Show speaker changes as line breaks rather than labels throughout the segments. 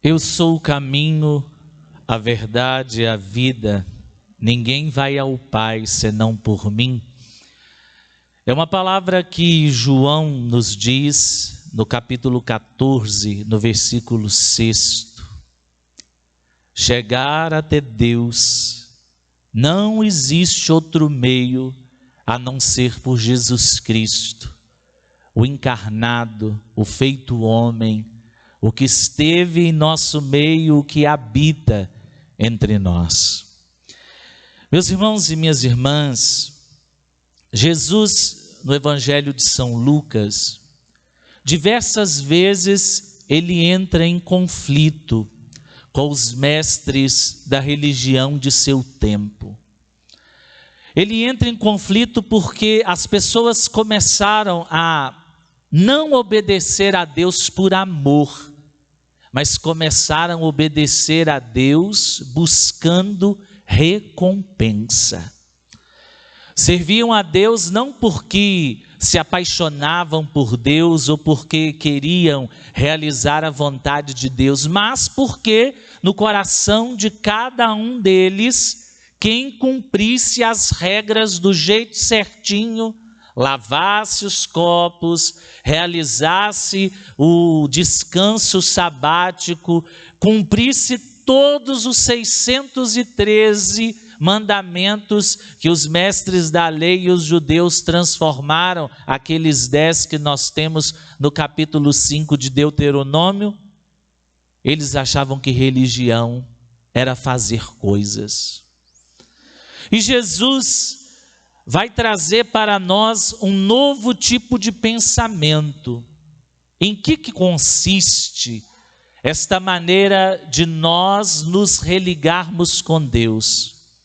Eu sou o caminho, a verdade e a vida. Ninguém vai ao Pai senão por mim. É uma palavra que João nos diz no capítulo 14, no versículo 6. Chegar até Deus, não existe outro meio a não ser por Jesus Cristo, o encarnado, o feito homem, o que esteve em nosso meio, o que habita entre nós. Meus irmãos e minhas irmãs, Jesus, no Evangelho de São Lucas, diversas vezes ele entra em conflito com os mestres da religião de seu tempo. Ele entra em conflito porque as pessoas começaram a não obedecer a Deus por amor, mas começaram a obedecer a Deus buscando recompensa. Serviam a Deus não porque se apaixonavam por Deus ou porque queriam realizar a vontade de Deus, mas porque no coração de cada um deles, quem cumprisse as regras do jeito certinho, lavasse os copos, realizasse o descanso sabático, cumprisse todos os 613 mandamentos que os mestres da lei e os judeus transformaram, aqueles 10 que nós temos no capítulo 5 de Deuteronômio, eles achavam que religião era fazer coisas. E Jesus vai trazer para nós um novo tipo de pensamento. Em que consiste esta maneira de nós nos religarmos com Deus?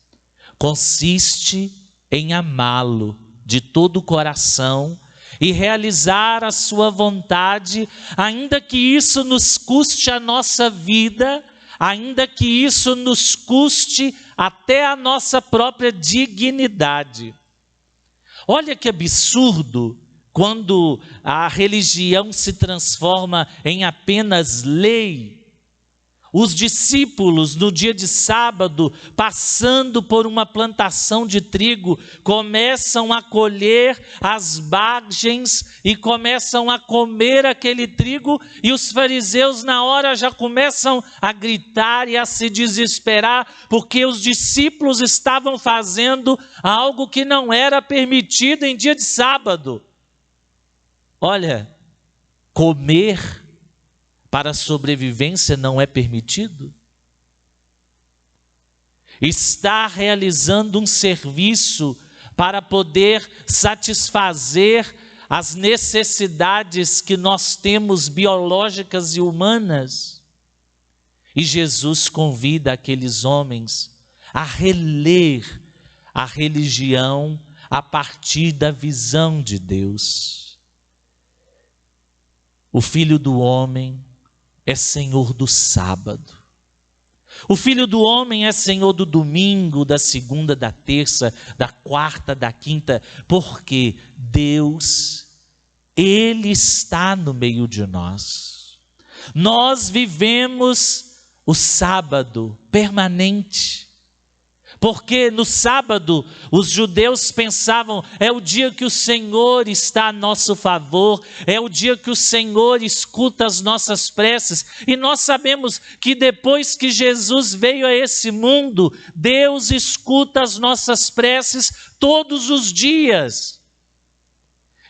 Consiste em amá-lo de todo o coração e realizar a sua vontade, ainda que isso nos custe a nossa vida, ainda que isso nos custe até a nossa própria dignidade. Olha que absurdo quando a religião se transforma em apenas lei. Os discípulos, no dia de sábado, passando por uma plantação de trigo, começam a colher as bagens e começam a comer aquele trigo, e os fariseus na hora já começam a gritar e a se desesperar, porque os discípulos estavam fazendo algo que não era permitido em dia de sábado. Olha, comer para a sobrevivência não é permitido? Está realizando um serviço para poder satisfazer as necessidades que nós temos biológicas e humanas. E Jesus convida aqueles homens a reler a religião a partir da visão de Deus. O Filho do Homem é Senhor do sábado. O Filho do Homem é Senhor do domingo, da segunda, da terça, da quarta, da quinta, porque Deus, Ele está no meio de nós. Nós vivemos o sábado permanente. Porque no sábado os judeus pensavam, é o dia que o Senhor está a nosso favor, é o dia que o Senhor escuta as nossas preces. E nós sabemos que depois que Jesus veio a esse mundo, Deus escuta as nossas preces todos os dias.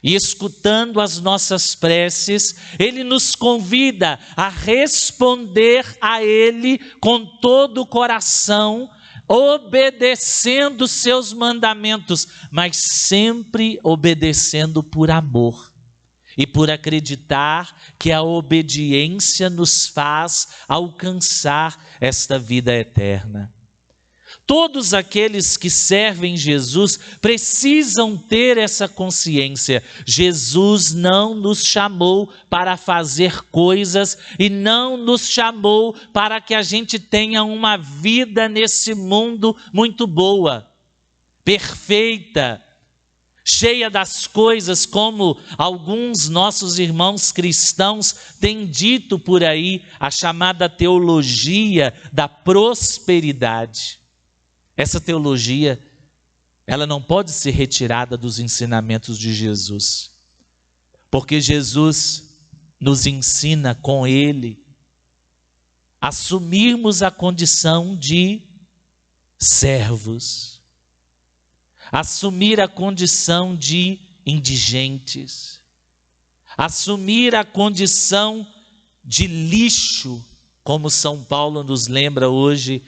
E escutando as nossas preces, Ele nos convida a responder a Ele com todo o coração, obedecendo seus mandamentos, mas sempre obedecendo por amor e por acreditar que a obediência nos faz alcançar esta vida eterna. Todos aqueles que servem Jesus precisam ter essa consciência. Jesus não nos chamou para fazer coisas e não nos chamou para que a gente tenha uma vida nesse mundo muito boa, perfeita, cheia das coisas, como alguns nossos irmãos cristãos têm dito por aí, a chamada teologia da prosperidade. Essa teologia, ela não pode ser retirada dos ensinamentos de Jesus, porque Jesus nos ensina com Ele a assumirmos a condição de servos, assumir a condição de indigentes, assumir a condição de lixo, como São Paulo nos lembra hoje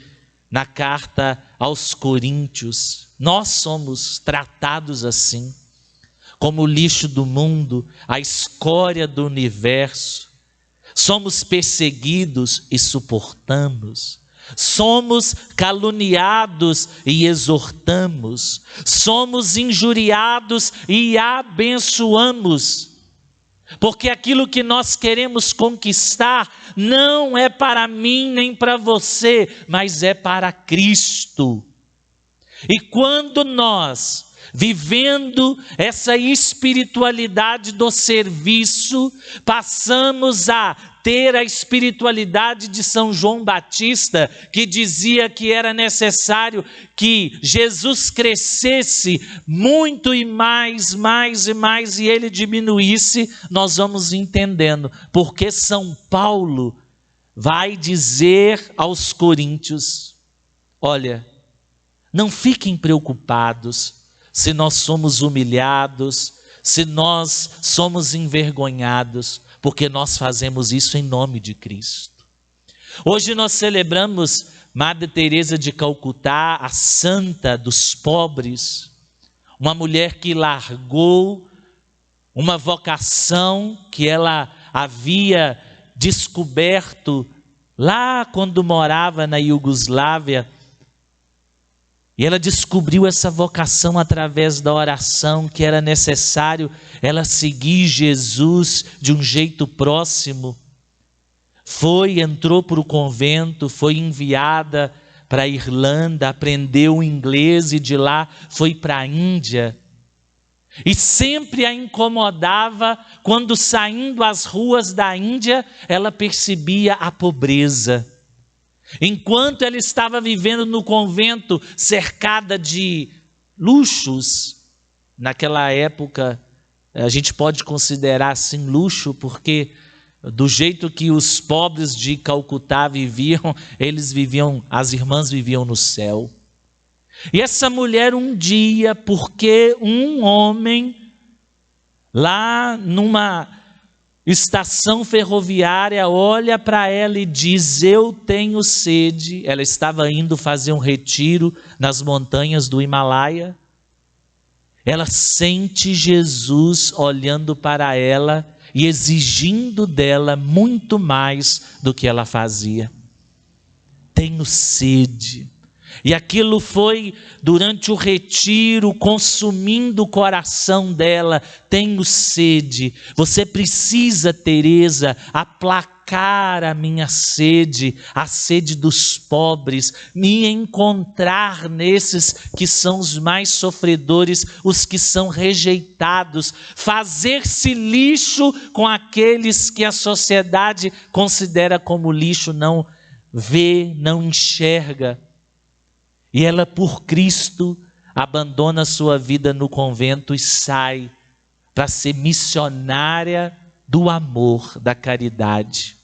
na carta aos Coríntios. Nós somos tratados assim, como o lixo do mundo, a escória do universo. Somos perseguidos e suportamos. Somos caluniados e exortamos. Somos injuriados e abençoamos. Porque aquilo que nós queremos conquistar não é para mim nem para você, mas é para Cristo. E quando nós, vivendo essa espiritualidade do serviço, passamos a ter a espiritualidade de São João Batista, que dizia que era necessário que Jesus crescesse muito e mais, e ele diminuísse, nós vamos entendendo, porque São Paulo vai dizer aos coríntios: olha, não fiquem preocupados se nós somos humilhados, se nós somos envergonhados, porque nós fazemos isso em nome de Cristo. Hoje nós celebramos Madre Teresa de Calcutá, a santa dos pobres, uma mulher que largou uma vocação que ela havia descoberto lá quando morava na Iugoslávia. E ela descobriu essa vocação através da oração, que era necessário ela seguir Jesus de um jeito próximo. Entrou para o convento, foi enviada para a Irlanda, aprendeu inglês e de lá foi para a Índia. E sempre a incomodava quando, saindo às ruas da Índia, ela percebia a pobreza. Enquanto ela estava vivendo no convento, cercada de luxos, naquela época a gente pode considerar assim luxo, porque do jeito que os pobres de Calcutá viviam, as irmãs viviam no céu. E essa mulher um dia, porque um homem lá numa estação ferroviária olha para ela e diz: eu tenho sede. Ela estava indo fazer um retiro nas montanhas do Himalaia. Ela sente Jesus olhando para ela e exigindo dela muito mais do que ela fazia. Tenho sede. E aquilo foi, durante o retiro, consumindo o coração dela. Tenho sede. Você precisa, Teresa, aplacar a minha sede, a sede dos pobres, me encontrar nesses que são os mais sofredores, os que são rejeitados, fazer-se lixo com aqueles que a sociedade considera como lixo, não vê, não enxerga. E ela, por Cristo, abandona sua vida no convento e sai para ser missionária do amor, da caridade.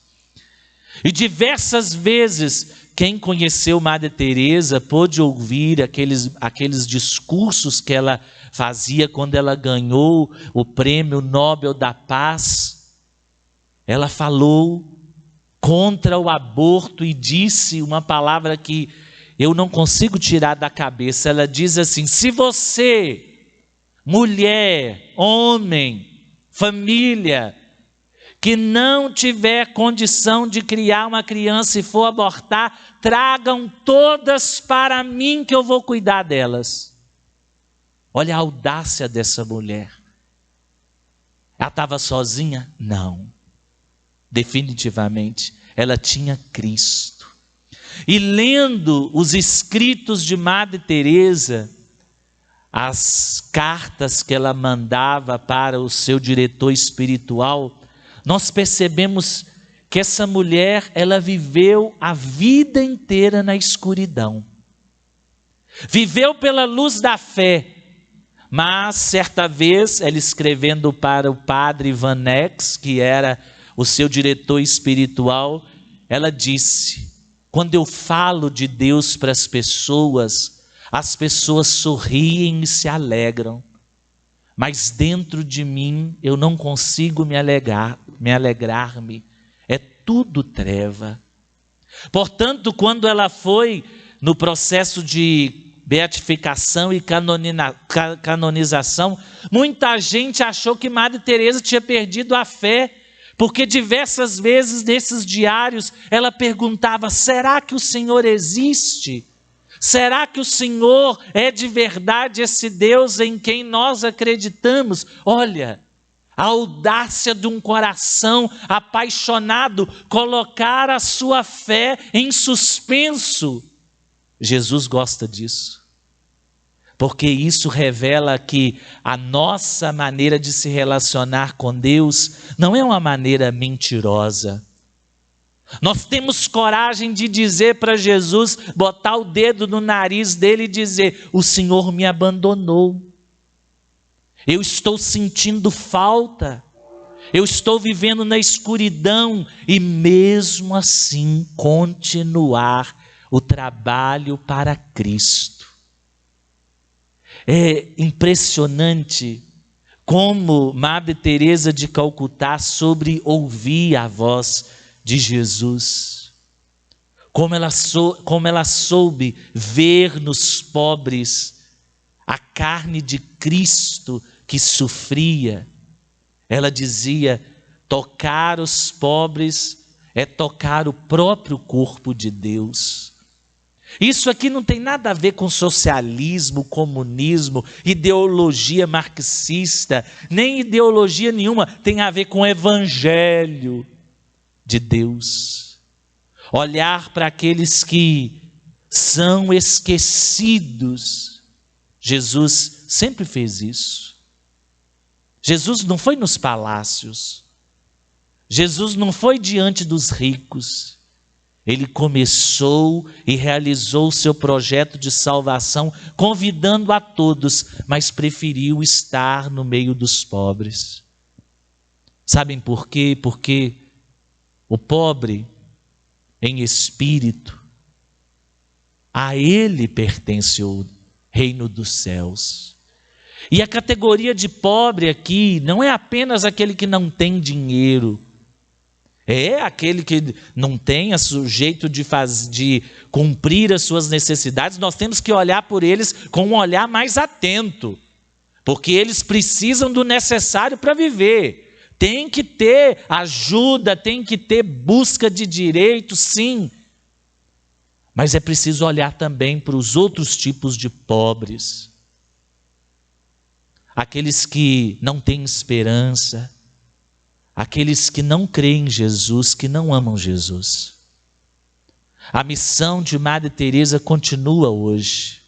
E diversas vezes, quem conheceu Madre Teresa pôde ouvir aqueles discursos que ela fazia quando ela ganhou o Prêmio Nobel da Paz. Ela falou contra o aborto e disse uma palavra que eu não consigo tirar da cabeça. Ela diz assim: se você, mulher, homem, família, que não tiver condição de criar uma criança e for abortar, tragam todas para mim que eu vou cuidar delas. Olha a audácia dessa mulher. Ela estava sozinha? Não. Definitivamente, ela tinha Cristo. E lendo os escritos de Madre Teresa, as cartas que ela mandava para o seu diretor espiritual, nós percebemos que essa mulher, ela viveu a vida inteira na escuridão. Viveu pela luz da fé, mas certa vez, ela escrevendo para o padre Vanex, que era o seu diretor espiritual, ela disse: quando eu falo de Deus para as pessoas sorriem e se alegram, mas dentro de mim eu não consigo me alegrar-me, é tudo treva. Portanto, quando ela foi no processo de beatificação e canonização, muita gente achou que Madre Teresa tinha perdido a fé, porque diversas vezes nesses diários ela perguntava: será que o Senhor existe? Será que o Senhor é de verdade esse Deus em quem nós acreditamos? Olha, a audácia de um coração apaixonado colocar a sua fé em suspenso. Jesus gosta disso, porque isso revela que a nossa maneira de se relacionar com Deus não é uma maneira mentirosa. Nós temos coragem de dizer para Jesus, botar o dedo no nariz dele e dizer: o Senhor me abandonou, eu estou sentindo falta, eu estou vivendo na escuridão, e mesmo assim continuar o trabalho para Cristo. É impressionante como Madre Teresa de Calcutá soube ouvir a voz de Jesus, como ela soube ver nos pobres a carne de Cristo que sofria. Ela dizia: tocar os pobres é tocar o próprio corpo de Deus. Isso aqui não tem nada a ver com socialismo, comunismo, ideologia marxista, nem ideologia nenhuma, tem a ver com o evangelho de Deus. Olhar para aqueles que são esquecidos. Jesus sempre fez isso. Jesus não foi nos palácios, Jesus não foi diante dos ricos. Ele começou e realizou o seu projeto de salvação, convidando a todos, mas preferiu estar no meio dos pobres. Sabem por quê? Porque o pobre em espírito, a ele pertence o reino dos céus. E a categoria de pobre aqui não é apenas aquele que não tem dinheiro, é aquele que não tem o jeito de cumprir as suas necessidades. Nós temos que olhar por eles com um olhar mais atento, porque eles precisam do necessário para viver. Tem que ter ajuda, tem que ter busca de direito, sim. Mas é preciso olhar também para os outros tipos de pobres. Aqueles que não têm esperança, aqueles que não creem em Jesus, que não amam Jesus. A missão de Madre Teresa continua hoje,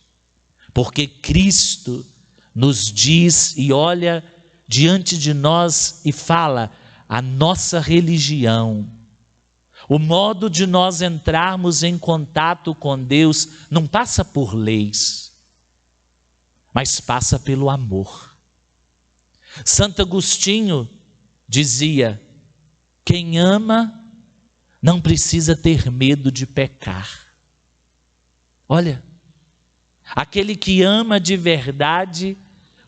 porque Cristo nos diz e olha diante de nós e fala: a nossa religião, o modo de nós entrarmos em contato com Deus não passa por leis, mas passa pelo amor. Santo Agostinho dizia: quem ama não precisa ter medo de pecar. Olha, aquele que ama de verdade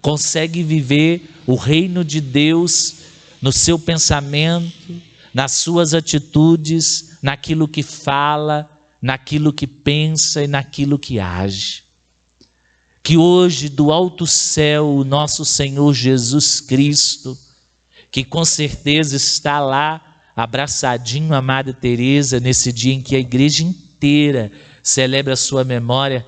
consegue viver o reino de Deus no seu pensamento, nas suas atitudes, naquilo que fala, naquilo que pensa e naquilo que age. Que hoje do alto céu o nosso Senhor Jesus Cristo, que com certeza está lá abraçadinho a Madre Teresa nesse dia em que a igreja inteira celebra a sua memória,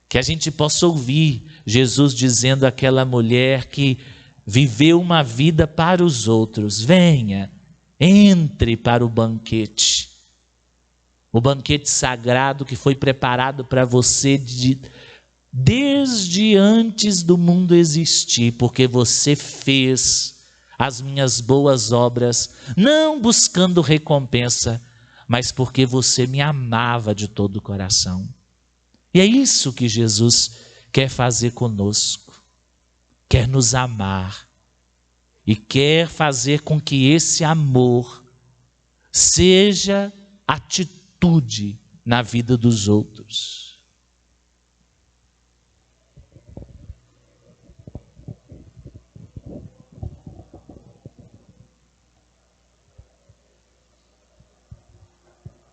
que a gente possa ouvir Jesus dizendo àquela mulher que viveu uma vida para os outros: venha, entre para o banquete sagrado que foi preparado para você desde antes do mundo existir, porque você fez as minhas boas obras, não buscando recompensa, mas porque você me amava de todo o coração. E é isso que Jesus quer fazer conosco, quer nos amar, e quer fazer com que esse amor seja atitude na vida dos outros.